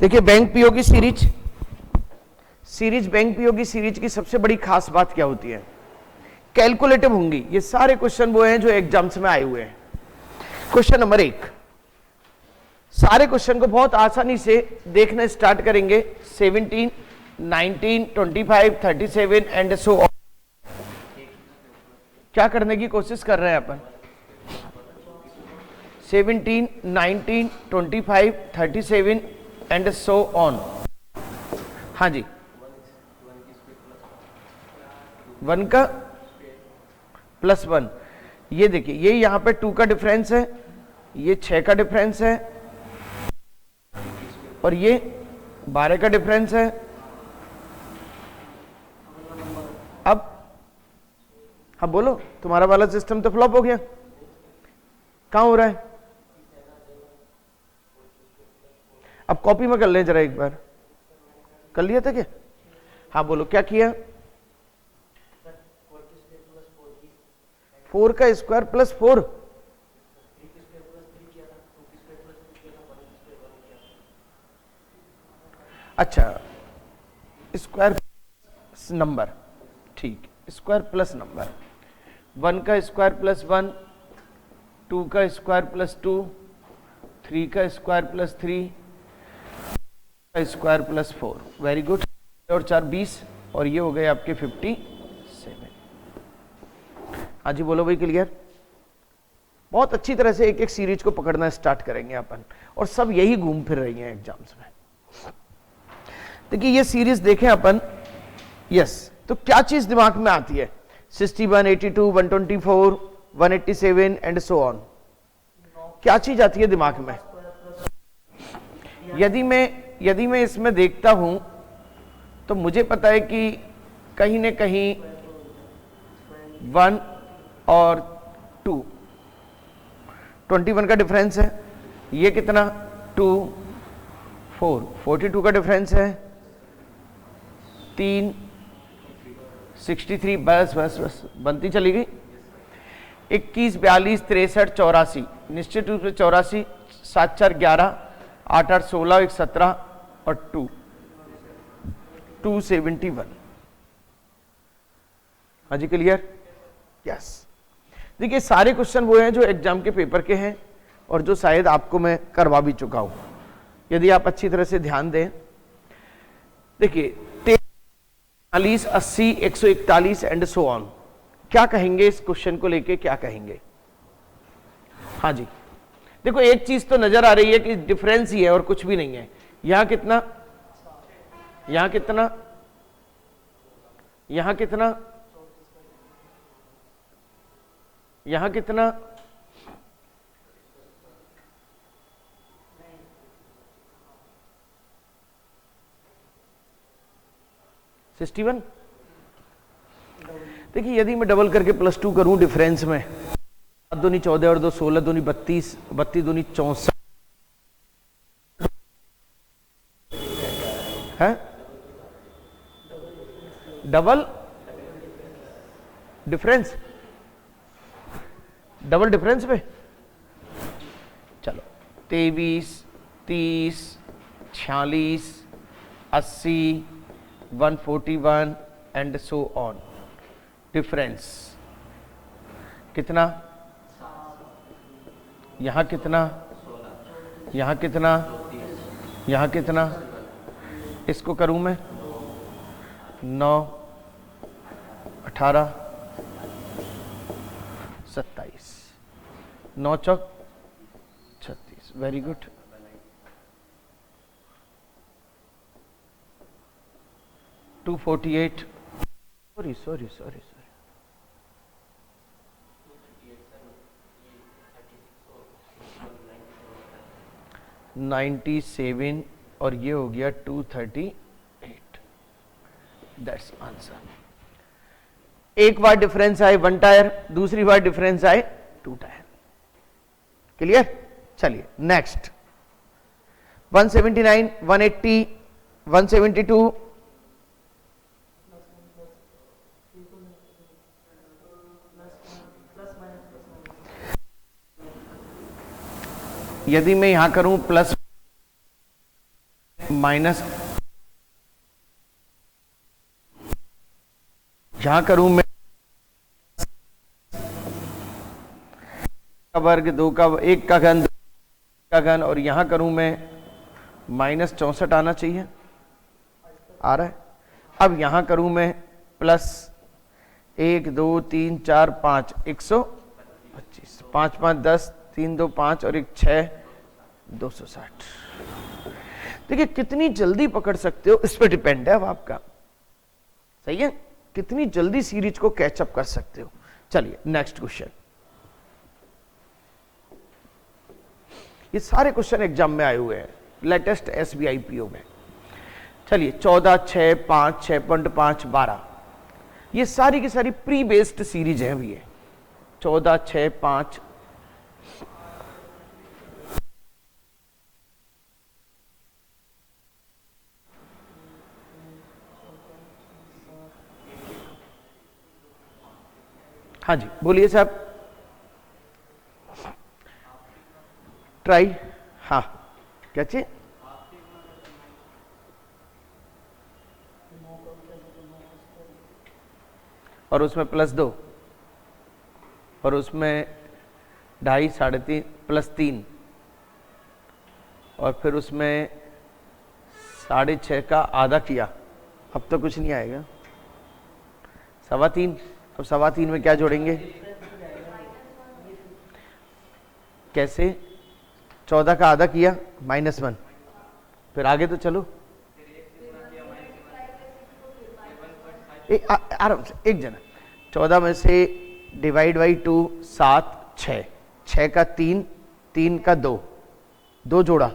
देखिए bank PO की series bank PO की सीरीज की सबसे बड़ी खास बात क्या होती है? कैलकुलेटिव होंगी। ये सारे क्वेश्चन वो हैं जो एग्जाम्स में आए हुए हैं। क्वेश्चन नंबर 1, सारे क्वेश्चन को बहुत आसानी से देखना स्टार्ट करेंगे। 17, 19, 25, 37 एंड सो ऑन। क्या करने की कोशिश कर रहे हैं अपन? 17, 19, 25, 37 एंड सो ऑन। हाँ जी, 1 का प्लस 1। ये देखिए, ये यहां पे 2 का डिफरेंस है, ये 6 का डिफरेंस है और ये 12 का डिफरेंस है। अब हाँ बोलो, तुम्हारा वाला सिस्टम तो फ्लॉप हो गया। कहां हो रहा है? अब कॉपी में कर लें जरा एक बार। कर लिया था क्या? हाँ बोलो, क्या किया? 4 का स्क्वायर प्लस 4। अच्छा, स्क्वायर नंबर, ठीक, स्क्वायर प्लस नंबर। 1 का स्क्वायर प्लस 1, 2 का स्क्वायर प्लस 2, 3 का स्क्वायर प्लस 3, का स्क्वायर प्लस 4। Very good. और 4 20 और ये हो गए आपके 57। हाँ जी बोलो भाई, क्लियर? बहुत अच्छी तरह से एक एक सीरीज को पकड़ना स्टार्ट करेंगे अपन, और सब यही घूम फिर रही हैं एग्जाम्स में। देखिए ये सीरीज देखें अपन, यस, तो क्या चीज दिमाग में आती है? 61, 82, 124, 187 एंड सो ऑन। क्या चीज आती है दिमाग में? यदि मैं इसमें देखता हूं तो मुझे पता है कि कहीं ना कहीं 1 और 2, 21 का डिफरेंस है। ये कितना? 2, 4, 42 का डिफरेंस है। 3, 63। बस बस बस बनती चली गई। 21, 42, 63, 84। निश्चित रूप से 84, 7 4 11, 8 8 16, 1 17 और 271। हाँ जी क्लियर? यस। देखिए सारे क्वेश्चन वो हैं जो एग्जाम के पेपर के हैं और जो शायद आपको मैं करवा भी चुका हूं, यदि आप अच्छी तरह से ध्यान दें। देखिए 40, 80, 141 एंड सो ऑन। क्या कहेंगे इस क्वेश्चन को लेके, क्या कहेंगे? हाँ जी देखो, एक चीज तो नजर आ रही है कि डिफरेंस ही है और कुछ भी नहीं है। यहां कितना, यहां कितना, यहां कितना, यहां कितना, +61। देखिए यदि मैं डबल करके +2 करूं डिफरेंस में, 7 दूनी 14 और 2 16, दूनी 32, 32 दूनी 64 है। डबल डिफरेंस, डबल डिफरेंस पे चलो 23, 30, 46, 80, 141 एंड सो ऑन। डिफरेंस कितना? यहां कितना, यहां कितना, यहां कितना? इसको करूं मैं 9, 18, 27, 9 चौक 36। Very good. Two 48, sorry sorry sorry sorry, 97 और ये हो गया 238। That's answer. एक बार डिफरेंस आए 1 टायर, दूसरी बार डिफरेंस आए 2 टायर। क्लियर? चलिए नेक्स्ट। 179, 180, 172, यदि मैं यहां करूं प्लस माइनस, यहां करूं मैं का वर्ग, 2 का 1 का घन, 2 का घन, और यहां करूं मैं -64 आना चाहिए, आ रहा है। अब यहां करूं मैं प्लस 1 2 3 4 5 125, 5 5 10, 3 2 5 और 1 6 260। देखिए कितनी जल्दी पकड़ सकते हो इस पर डिपेंड है अब आपका, सही है, कितनी जल्दी सीरीज को कैचअप कर सकते हो। चलिए नेक्स्ट क्वेश्चन। ये सारे क्वेश्चन एग्जाम में आए हुए हैं, लेटेस्ट एसबीआई पीओ में। चलिए 14 6 5 6.5 12, ये सारी की सारी प्री बेस्ड सीरीज है अभी। ये 14 6 5 हाँ जी बोलिए साहब, ट्राई, हाँ क्या चाहिए, और उसमें +2 और उसमें 2.5 3.5 +3 और फिर उसमें 6.5 का आधा किया, अब तो कुछ नहीं आएगा। 3.25, अब 3.25 में क्या जोड़ेंगे, कैसे, 14 का आधा किया -1, फिर आगे तो चलो आराम से, एक जना 14 में से डिवाइड बाई 2 7 6, 6 का 3, 3 का 2, 2 जोड़ा,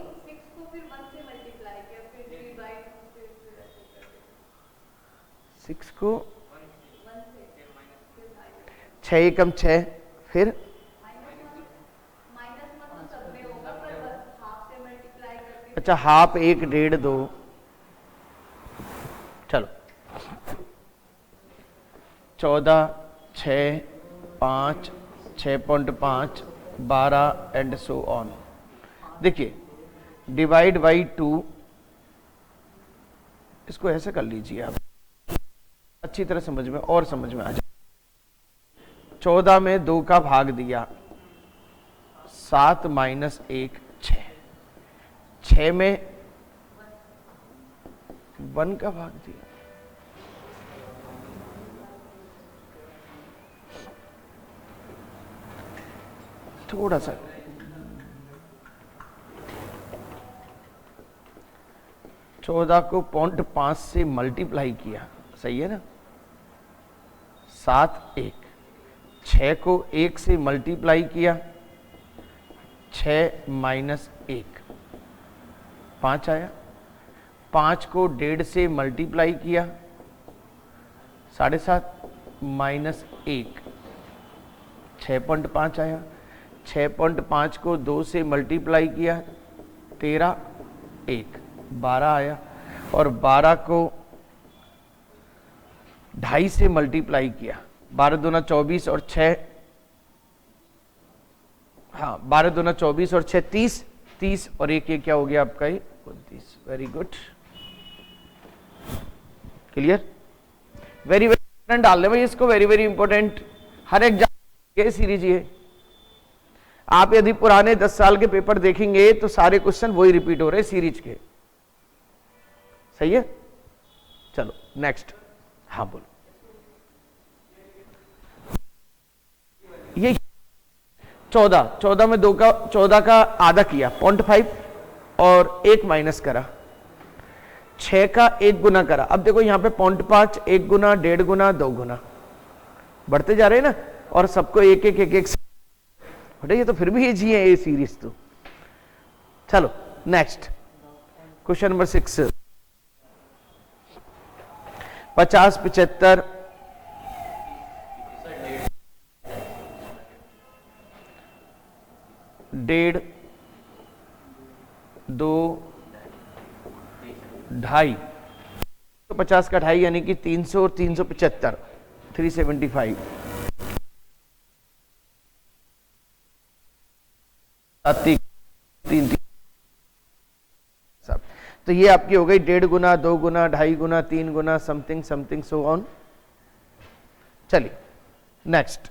6 को 6 एकम 6, फिर अच्छा हाफ 1 1.5 2, चलो 14 6 5 6.5 12 एंड सो ऑन। देखिए डिवाइड बाई 2, इसको ऐसे कर लीजिए आप, अच्छी तरह समझ में और समझ में आ जाए। 14 में 2 का भाग दिया, 7 - 1 6, 6 में 1 का भाग दिया, थोड़ा सा 14 को 0.5 से मल्टीप्लाई किया, सही है ना, 7 1, 6 को 1 से मल्टीप्लाई किया, 6 - 1 5 आया, 5 को 1.5 से मल्टीप्लाई किया, 7.5 - 1 6.5 आया, 6.5 को 2 से मल्टीप्लाई किया, 13 1 12 आया, और 12 को 2.5 से मल्टीप्लाई किया, 12 दूना 24 और 6, हाँ 12 दूना 24 और 6 30, 30 और एक ये क्या हो गया आपका, ये 29। Very good, clear, very very important डाल दे भाई इसको, वेरी वेरी इंपॉर्टेंट, हर एग्जाम के सीरीज ये। आप यदि पुराने 10 साल के पेपर देखेंगे तो सारे क्वेश्चन वही रिपीट हो रहे हैं सीरीज के, सही है। चलो नेक्स्ट, हाँ बोलो, ये 14 में 2 का 14 का आधा किया 0.5 और 1 माइनस करा, 6 का 1 गुना करा। अब देखो यहां पे 0.5 1 गुना 1.5 गुना 2 गुना बढ़ते जा रहे हैं ना, और सबको एक एक एक एक, ये तो फिर भी इजी है ये सीरीज तो। चलो नेक्स्ट क्वेश्चन नंबर 6, 50 75 1.5 2 2.5, तो 50 का 2.5 यानी कि 300 और 375 375, 3 तो ये आपकी हो गई 1.5 गुना, 2 गुना, 2.5 गुना, 3 गुना, समथिंग समथिंग सो ऑन। चलिए नेक्स्ट,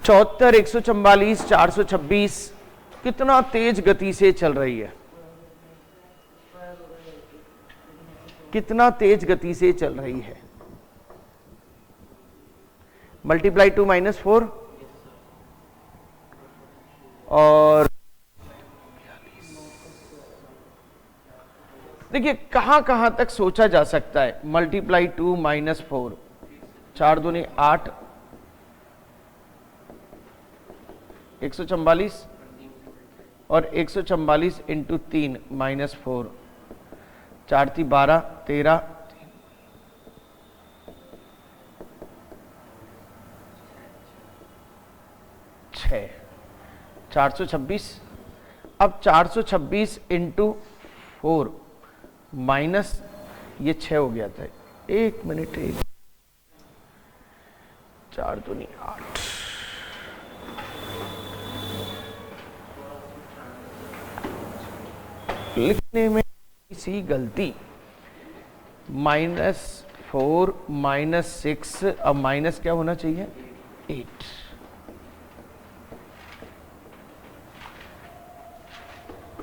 चौहत्तर, 144, 426 कितना तेज गति से चल रही है, कितना तेज गति से चल रही है। मल्टीप्लाई टू -4 और देखिए कहां कहां तक सोचा जा सकता है। मल्टीप्लाई टू -4, 4 दूनी 8, 144 और 144 इंटू 3 -4, 4 × 12, 13, 6, 426। अब 426 इंटू 4 माइनस ये 6 हो गया था। 1 मिनट, 4 दूनी 8, लिखने में किसी गलती, -4 -6, अब माइनस क्या होना चाहिए 8।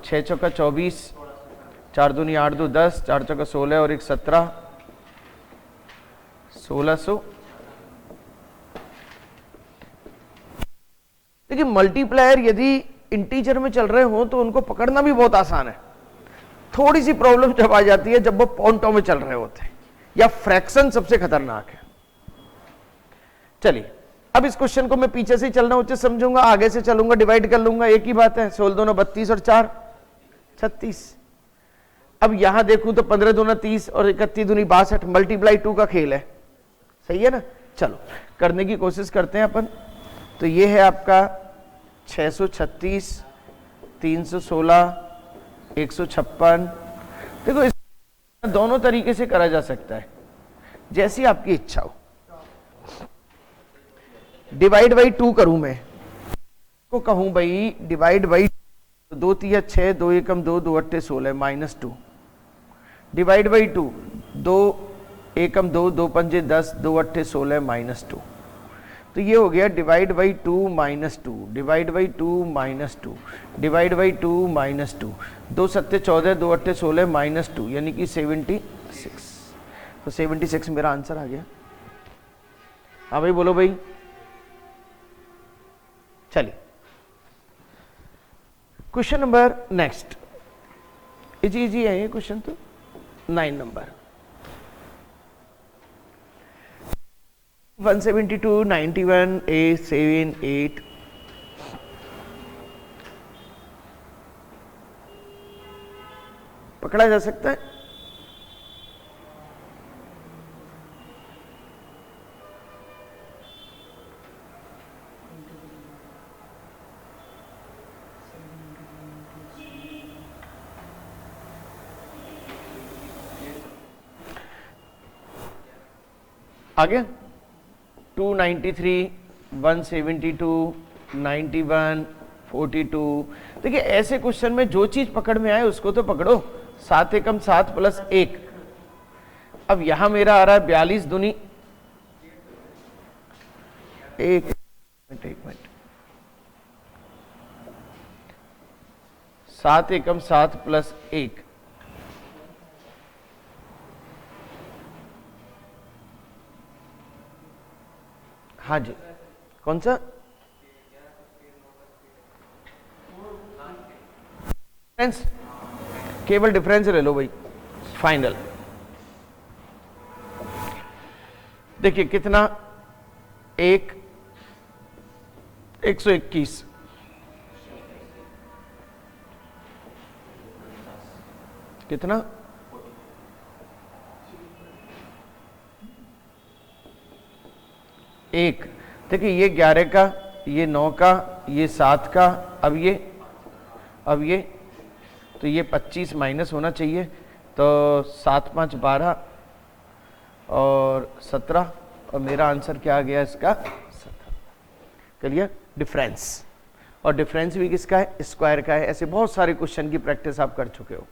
छः चौका 24, 4 दूनी 8, 2 10, 4 चौका 16 और 1 17, 1600। देखिए मल्टीप्लायर यदि इंटीजर में चल रहे हो तो उनको पकड़ना भी बहुत आसान है। थोड़ी सी प्रॉब्लम जब आ जाती है जब वो पॉइंटों में चल रहे होते हैं, या फ्रैक्शन सबसे खतरनाक है। चलिए अब इस क्वेश्चन को मैं पीछे से ही चलना उचित समझूंगा, आगे से चलूंगा, डिवाइड कर लूंगा, एक ही बात है। 16 दूना 32 और 4 36। अब यहां देखूं तो 15 दूना 30 और 31 दूनी 62, मल्टीप्लाई 2 का खेल है, सही है ना। चलो करने की कोशिश करते हैं अपन। तो ये है आपका 636, 316, 156। देखो इस दोनों तरीके से करा जा सकता है, जैसी आपकी इच्छा हो। डिवाइड बाई 2 करूं मैं, को कहूं भाई डिवाइड बाई 2 3 6, 2 1 2, 2 8 16 -2। Divide by 2, 2 1 2, 2 5 10, 2 8 16 -2। तो ये हो गया divide by 2 -2, divide by 2 -2, divide by 2 -2, 2 7 14, 2 8 16 -2, यानी कि 76। तो 76 मेरा आंसर आ गया। हाँ भाई बोलो भाई। चलिए क्वेश्चन नंबर नेक्स्ट, इजी है ये क्वेश्चन, तो 9 नंबर 172, 91, 8, 7, 8। पकड़ा जा सकता है। आगे 293, 172, 91, 42। देखिए ऐसे क्वेश्चन में जो चीज पकड़ में आए उसको तो पकड़ो। 7 एकम 7 प्लस 1। अब यहां मेरा आ रहा है 42 दूनी, एक मिनट, 7 एकम 7 प्लस 1, हाँ जी कौन सा डिफरेंस, केवल डिफरेंस ले लो भाई फाइनल। देखिए कितना 121, कितना 1। देखिए ये 11 का, ये 9 का, ये 7 का, अब ये तो ये 25 माइनस होना चाहिए। तो 7 5 12 और 17, और मेरा आंसर क्या आ गया इसका 17। Clear difference. और डिफरेंस भी किसका है, स्क्वायर का है। ऐसे बहुत सारे क्वेश्चन की प्रैक्टिस आप कर चुके हो।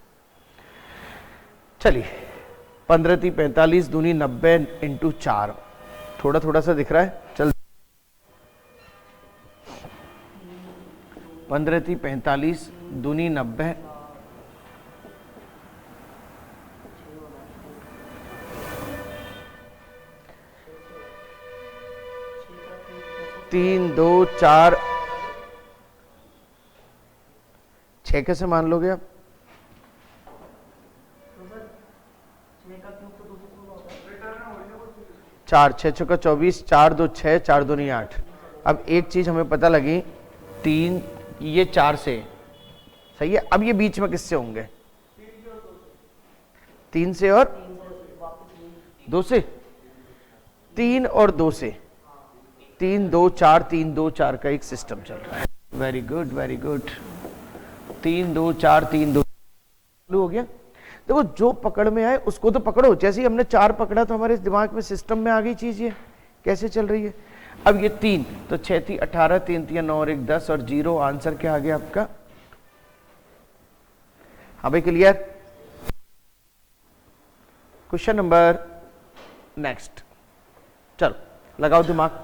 चलिए 15 × 45 दूनी 90 × 4, थोड़ा थोड़ा सा दिख रहा है, चल 15 × 45 दूनी 90, तीन 2 4 6 कैसे मान लोगे आप? 4 6 चौका 24, 4 2 6, 4 2 8। अब एक चीज हमें पता लगी, 3 ये 4 से सही है। अब ये बीच में किससे होंगे? 3 से और 2 से, 3 और 2 से, 3 2 4, 3 2 4 का एक सिस्टम चल रहा है। Very good very good. 3 2 4 3 2 हो गया। देखो जो पकड़ में आए उसको तो पकड़ो। जैसे ही हमने 4 पकड़ा तो हमारे दिमाग में सिस्टम में आ गई चीज, ये कैसे चल रही है। अब ये 3 तो 6 3 18, 3 3 9 और 1 10 और 0, आंसर क्या आ गया आपका? हाँ भाई क्लियर। क्वेश्चन नंबर नेक्स्ट, चलो लगाओ दिमाग।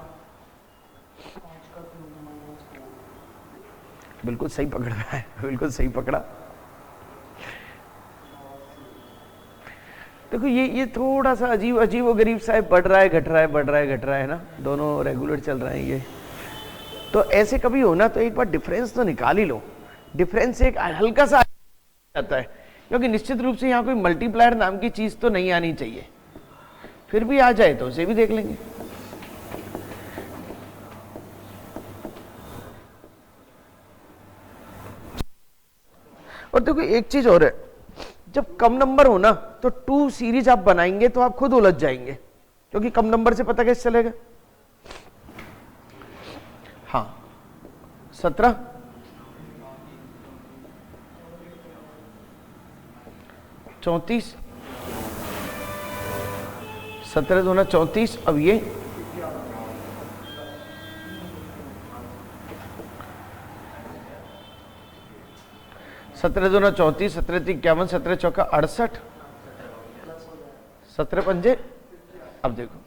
बिल्कुल सही पकड़ रहा है, बिल्कुल सही पकड़ा। देखो ये थोड़ा सा अजीब अजीब व गरीब सा है, बढ़ रहा है घट रहा है, बढ़ रहा है घट रहा है ना, दोनों रेगुलर चल रहे हैं ये। तो ऐसे कभी हो ना तो एक बार डिफरेंस तो निकाल ही लो। डिफरेंस एक हल्का सा आता है, क्योंकि निश्चित रूप से यहाँ कोई मल्टीप्लायर नाम की चीज तो नहीं आनी चाहिए। फिर भी आ जाए तो उसे भी देख लेंगे। और देखो एक चीज और है, जब कम नंबर हो ना तो 2 सीरीज आप बनाएंगे तो आप खुद उलझ जाएंगे, क्योंकि कम नंबर से पता कैसे चलेगा। हाँ 17, 34, 17 दूना 34। अब ये 17 दूना 34, 17 3 51, 17 चौका 68, 17 पंजे। अब देखो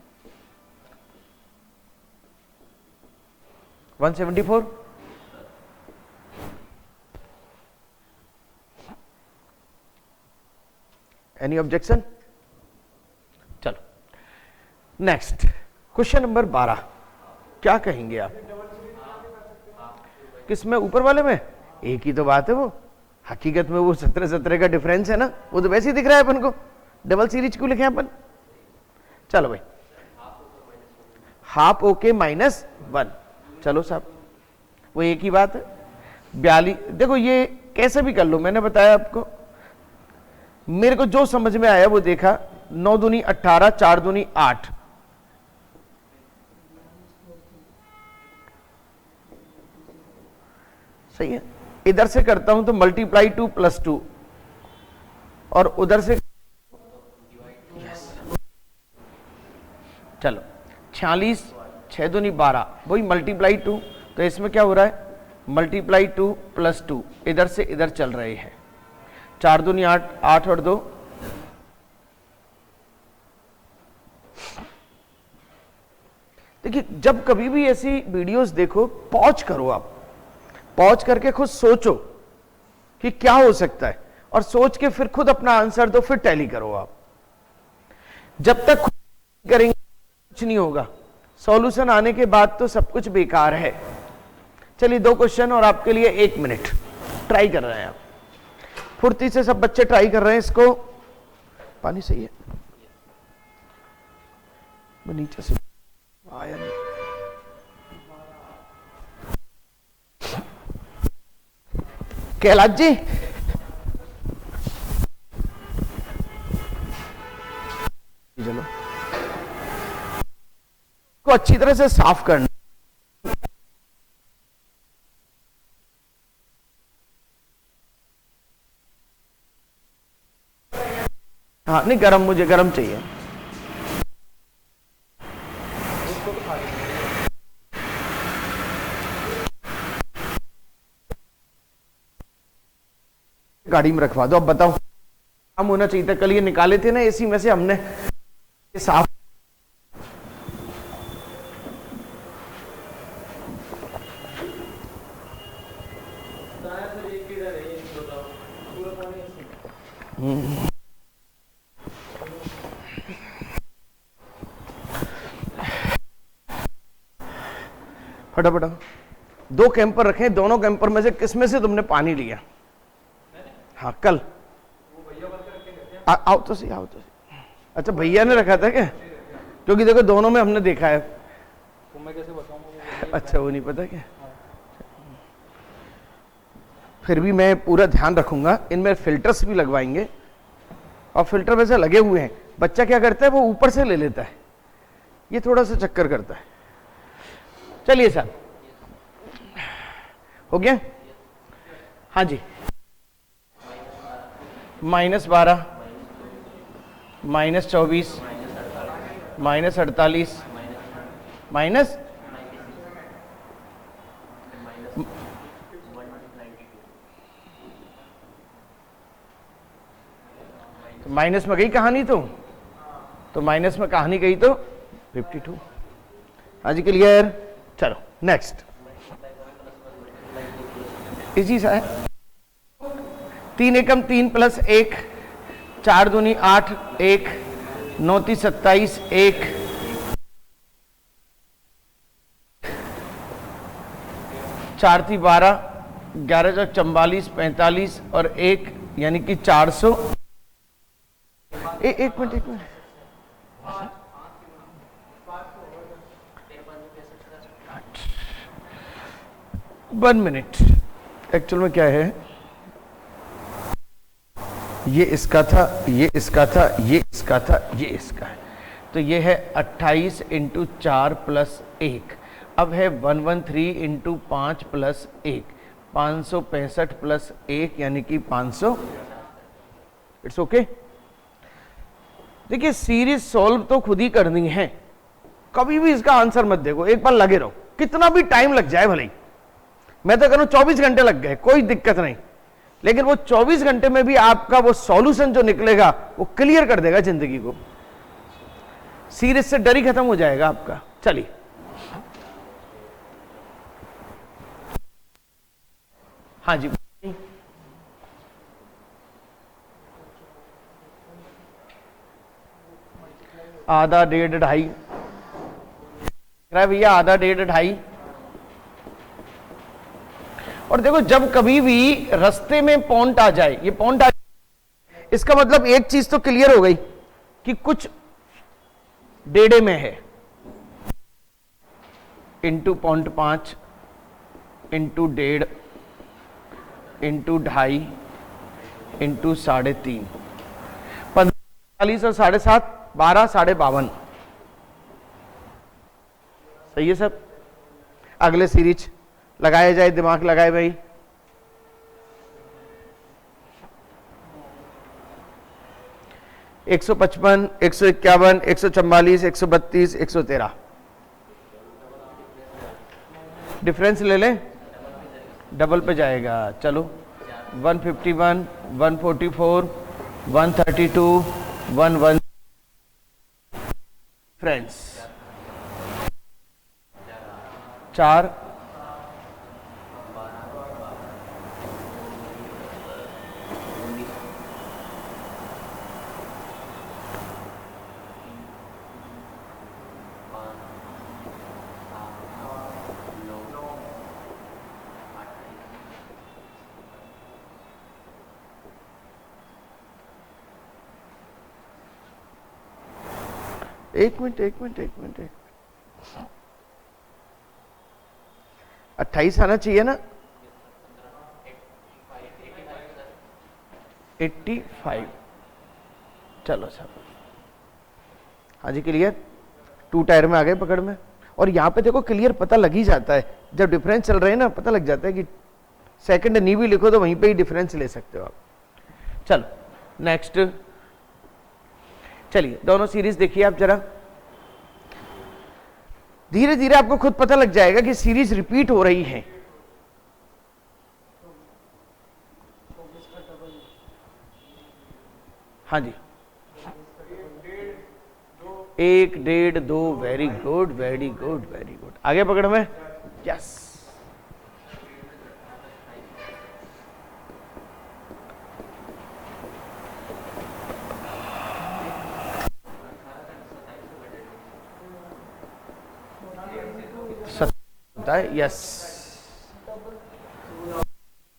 174, एनी ऑब्जेक्शन? चलो नेक्स्ट क्वेश्चन नंबर 12, क्या कहेंगे आप? किसमें? ऊपर वाले में। एक ही तो बात है वो, हकीकत में वो 17 17 का डिफरेंस है ना, वो तो वैसे ही दिख रहा है अपन को। डबल सीरीज क्यों लिखे अपन? चलो भाई हाफ ओके -1, चलो साहब वो एक ही बात है। 42, देखो ये कैसे भी कर लो, मैंने बताया आपको, मेरे को जो समझ में आया वो देखा। 9 दूनी 18, 4 दूनी 8, सही है। इधर से करता हूं तो मल्टीप्लाई 2 + 2, और उधर से yes। चलो 46, 6 दूनी 12, वही मल्टीप्लाई 2, तो इसमें क्या हो रहा है? मल्टीप्लाई 2 + 2, इधर से इधर चल रहे हैं। 4 दूनी 8, 8 और 2, देखिए जब कभी भी ऐसी वीडियोस देखो पॉज करो, आप पॉज करके खुद सोचो कि क्या हो सकता है, और सोच के फिर खुद अपना आंसर दो, फिर टैली करो। आप जब तक खुद करेंगे कुछ नहीं होगा, सॉल्यूशन आने के बाद तो सब कुछ बेकार है। चलिए 2 क्वेश्चन और आपके लिए 1 मिनट, ट्राई कर रहे हैं आप, फुर्ती से सब बच्चे ट्राई कर रहे हैं इसको। पानी सही है, मैं नीचे से आया नहीं। कैलाश जी चलो को अच्छी तरह से साफ करना। हाँ नहीं गरम, मुझे गरम चाहिए। गाड़ी में रखवा दो। अब बताओ काम होना चाहिए था, कल ये निकाले थे ना एसी में से हमने, ये साफ फटाफट। दो कैंपर रखे, दोनों कैंपर में से किस में से तुमने पानी लिया? हाँ कल आओ तो सही, आओ तो सही। अच्छा भैया ने रखा था क्या? क्योंकि देखो दोनों में हमने देखा है। तो मैं कैसे बताऊंगा? अच्छा वो नहीं पता क्या? फिर भी मैं पूरा ध्यान रखूंगा। इनमें फिल्टर्स भी लगवाएंगे, और फिल्टर वैसे लगे हुए हैं। बच्चा क्या करता है, वो ऊपर से ले लेता है, ये थोड़ा सा चक्कर करता है। चलिए सर, हो गया? हाँ जी। -12, -24, -48, माइनस माइनस में गई कहानी, तो माइनस में कहानी गई तो 52। हाँ जी क्लियर? चलो नेक्स्ट, इजी सा है। 3 एकम 3 + 1, 4 दूनी 8, 1, 9 × 27, 1, 4 × 12, 11 × 44, 45 और 1 यानी कि 400। एक मिनट 1 मिनट। एक्चुअल में क्या है, ये इसका था, ये इसका था, ये इसका था, ये इसका है। तो ये है 28 × 4 + 1। अब है 113 × 5 + 1, 565 + 1 यानी कि 500। It's okay. देखिए सीरीज सॉल्व तो खुद ही करनी है, कभी भी इसका आंसर मत देखो, एक बार लगे रहो, कितना भी टाइम लग जाए भले ही। मैं तो करूं 24 घंटे लग गए, कोई दिक्कत नहीं, लेकिन वो 24 घंटे में भी आपका वो सॉल्यूशन जो निकलेगा वो क्लियर कर देगा जिंदगी को। सीरीज से डर ही खत्म हो जाएगा आपका। चलिए हाँ जी, आधा, डेढ़, ढाई भैया, आधा, डेढ़, ढाई। और देखो जब कभी भी रास्ते में पॉइंट आ जाए, ये पॉइंट आ जाए, इसका मतलब एक चीज तो क्लियर हो गई कि कुछ डेढ़े में है। इंटू 0.5 इंटू 1.5 इंटू 2.5 इंटू 3.5, 45 और 7.5, 12, 52। सही है सब। अगले सीरीज लगाया जाए, दिमाग लगाए भाई। एक 155, 151, 144, 132, 113। डिफरेंस ले लें, डबल पे जाएगा। चलो 151, 144, 132, 11 फ्रेंड्स 4, एक मिनट 28 आना चाहिए ना। 85। चलो सब, हाँ जी क्लियर। 2 टायर में आ गए पकड़ में। और यहां पे देखो क्लियर पता लग ही जाता है, जब डिफरेंस चल रहे हैं ना, पता लग जाता है कि सेकंड नहीं भी लिखो तो वहीं पे ही डिफरेंस ले सकते हो आप। चलो नेक्स्ट, चलिए दोनों सीरीज देखिए आप जरा। धीरे धीरे आपको खुद पता लग जाएगा कि सीरीज रिपीट हो रही है। हाँ जी, 1, 1.5, 2, very good very good very good, आगे पकड़ में, यस। होता है, यस।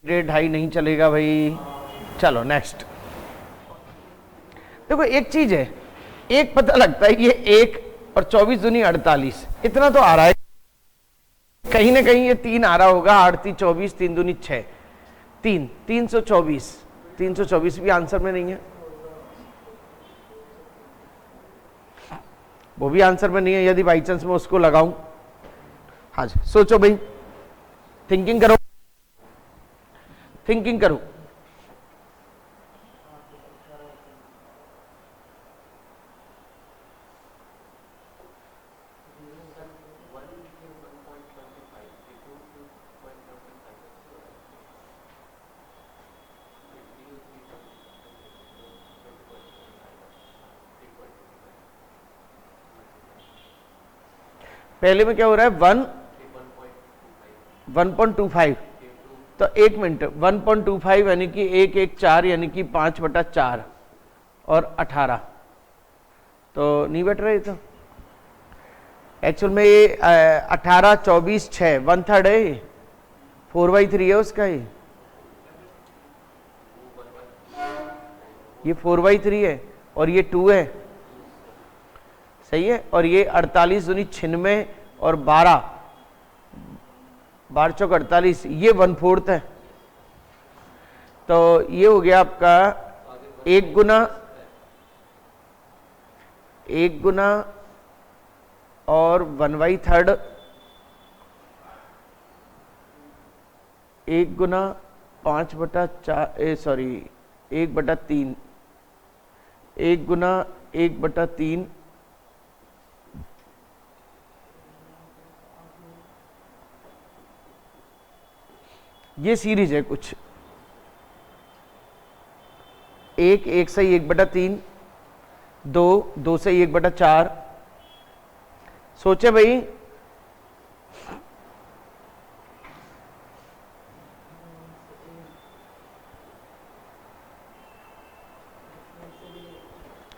1.5 नहीं चलेगा भाई। चलो नेक्स्ट। देखो एक चीज है, एक पता लगता है, ये 1 और 24 दूनी 48, इतना तो आ रहा है, कहीं ना कहीं ये 3 आ रहा होगा, 8 3 24, 3 दूनी 6, 3 324, 324 भी आंसर में नहीं है, वो भी आंसर में नहीं है। यदि बाई चांस मैं उसको लगाऊं, हाँ जी, सोचो भाई, थिंकिंग करो, थिंकिंग करो। पहले में क्या हो रहा है, 1.25, तो 1 मिनट, 1.25 यानी कि 1 1 4 यानी कि 5/4 और 18, तो नहीं बैठ रहे। तो एक्चुअल में ये 18 24 6 1/3 है, 4/3 है उसका, ये 4/3 है और ये 2 है, सही है। और ये 48 दूनी 96 और 12 12 चौक 48, ये 1/4 है। तो ये हो गया आपका 1 गुना और 1/3, 1 गुना 5/4, सॉरी 1/3, 1 गुना 1/3, ये सीरीज है कुछ, 1 1 से 1/3, 2 2 से 1/4, सोचे भाई,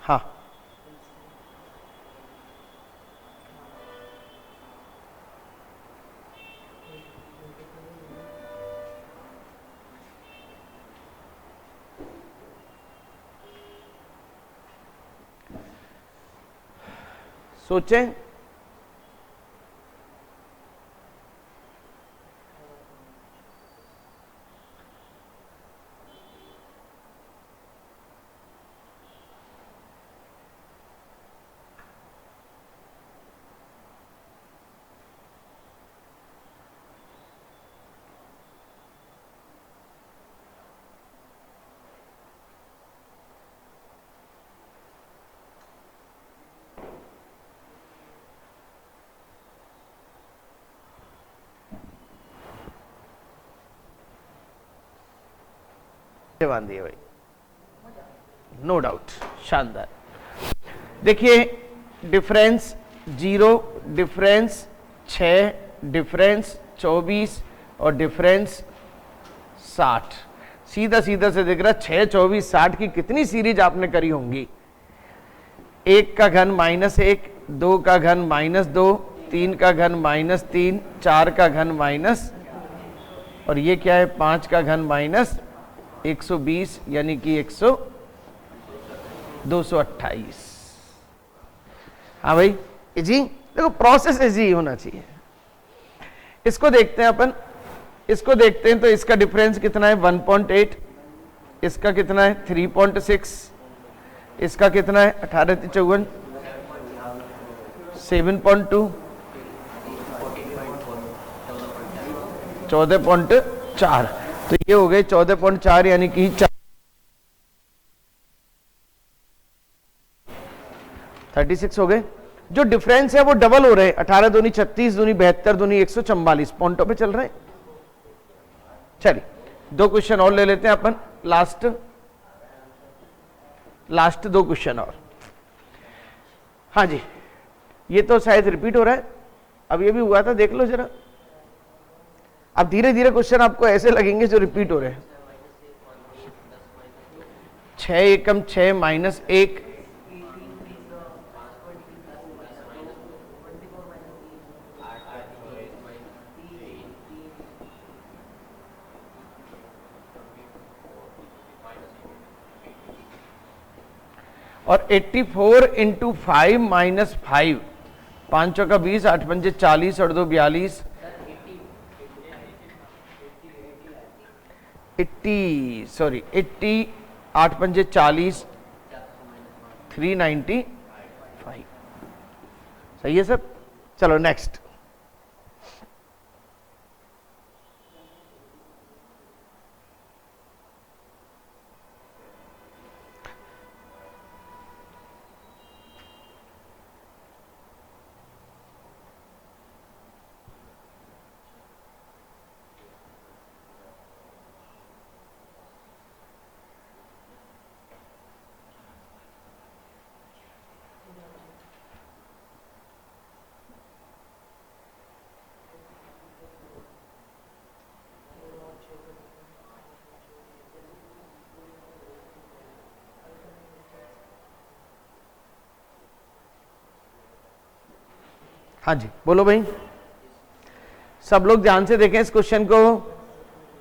हाँ सोचें, बांध दिए भाई, नो डाउट, शानदार। देखिए डिफरेंस 0, डिफरेंस 6, डिफरेंस 24 और डिफरेंस 60, सीधा सीधा से दिख रहा 6 24 60 की कितनी सीरीज आपने करी होंगी। 1 का घन -1, 2 का घन -2, 3 का घन -3, 4 का घन माइनस, और ये क्या है, 5 का घन -120 यानी कि 228। हाँ भाई इजी, देखो प्रोसेस इजी होना चाहिए। इसको देखते हैं अपन, इसको देखते हैं, तो इसका डिफरेंस कितना है 1.8, इसका कितना है 3.6, इसका कितना है 18 54 7.2 14.4, तो ये हो गए 14.4 यानी कि 36 हो गए। जो डिफरेंस है वो डबल हो रहे हैं, 18 दूनी 36 दूनी 72 दूनी 144 पॉइंटों पे चल रहे हैं। चलिए 2 क्वेश्चन और ले लेते हैं अपन लास्ट। लास्ट 2 क्वेश्चन और। हाँ जी, ये तो शायद रिपीट हो रहा है, अब ये भी हुआ था, देख लो जरा। अब धीरे धीरे क्वेश्चन आपको ऐसे लगेंगे जो रिपीट हो रहे हैं। 6 एकम 6 माइनस 1, और 84 इंटू 5 माइनस 5, 5 चौका 20, 8 पंजे 40 और 2 42, 80 8 पंजे 40, 395। सही है सर। चलो नेक्स्ट। हाँ जी बोलो भाई, सब लोग ध्यान से देखें इस क्वेश्चन को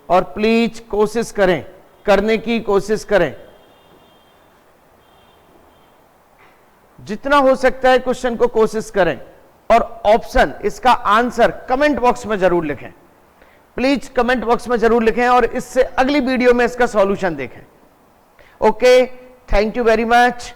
और प्लीज कोशिश करें, करने की कोशिश करें, जितना हो सकता है क्वेश्चन को कोशिश करें, और ऑप्शन इसका आंसर कमेंट बॉक्स में जरूर लिखें। प्लीज कमेंट बॉक्स में जरूर लिखें और इससे अगली वीडियो में इसका सॉल्यूशन देखें। Okay, thank you very much.